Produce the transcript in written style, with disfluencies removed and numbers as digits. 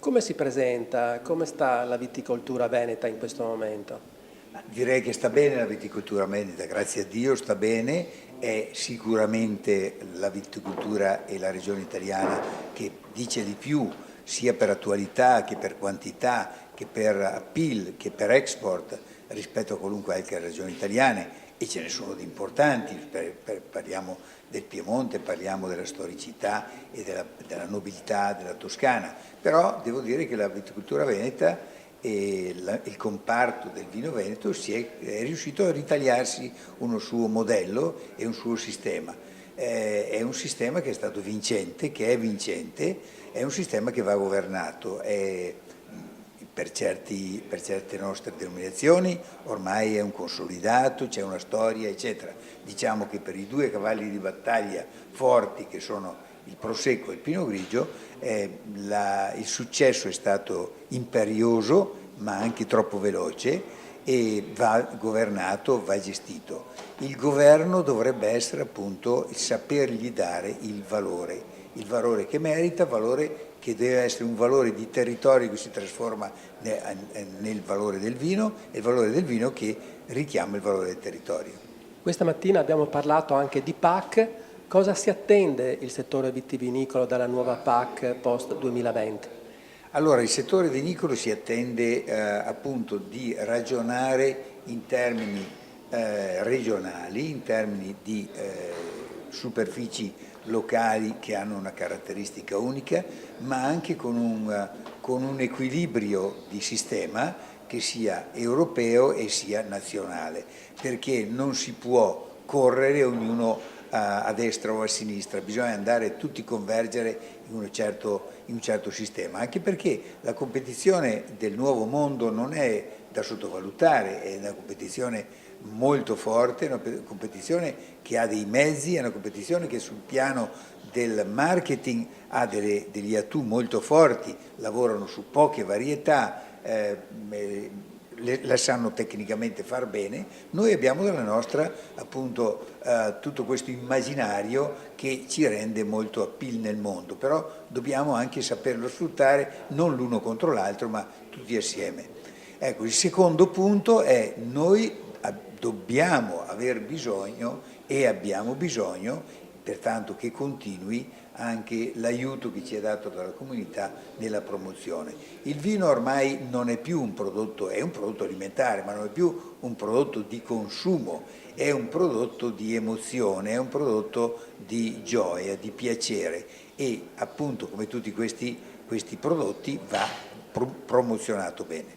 Come si presenta? Come sta la viticoltura veneta in questo momento? Direi che sta bene la viticoltura veneta, grazie a Dio sta bene, è sicuramente la viticoltura e la regione italiana che dice di più, sia per attualità che per quantità, che per appeal, che per export rispetto a qualunque altra regione italiana, e ce ne sono di importanti, parliamo del Piemonte, parliamo della storicità e della nobiltà della Toscana, però devo dire che la viticoltura veneta e il comparto del vino veneto è riuscito a ritagliarsi uno suo modello e un suo sistema. È un sistema che è stato vincente, che è vincente, è un sistema che va governato. Per certe nostre denominazioni ormai è un consolidato, c'è una storia, eccetera. Diciamo che per i due cavalli di battaglia forti che sono il Prosecco e il Pinot Grigio, il successo è stato imperioso ma anche troppo veloce e va governato, va gestito. Il governo dovrebbe essere appunto il sapergli dare il valore che merita, il valore che deve essere un valore di territorio che si trasforma nel valore del vino e il valore del vino che richiama il valore del territorio. Questa mattina abbiamo parlato anche di PAC. Cosa si attende il settore vitivinicolo dalla nuova PAC post 2020? Allora, il settore vinicolo si attende appunto di ragionare in termini regionali, in termini di superfici locali che hanno una caratteristica unica, ma anche con un equilibrio di sistema che sia europeo e sia nazionale, perché non si può correre ognuno a destra o a sinistra, bisogna andare tutti convergere in un certo sistema, anche perché la competizione del nuovo mondo non è da sottovalutare, è una competizione molto forte, è una competizione che ha dei mezzi, è una competizione che sul piano del marketing ha degli attu molto forti, lavorano su poche varietà, la sanno tecnicamente far bene. Noi abbiamo dalla nostra appunto tutto questo immaginario che ci rende molto appeal nel mondo, però dobbiamo anche saperlo sfruttare non l'uno contro l'altro ma tutti assieme. Ecco, il secondo punto è noi dobbiamo aver bisogno e abbiamo bisogno pertanto che continui anche l'aiuto che ci è dato dalla comunità nella promozione. Il vino ormai non è più un prodotto, è un prodotto alimentare, ma non è più un prodotto di consumo, è un prodotto di emozione, è un prodotto di gioia, di piacere e appunto come tutti questi prodotti va promozionato bene.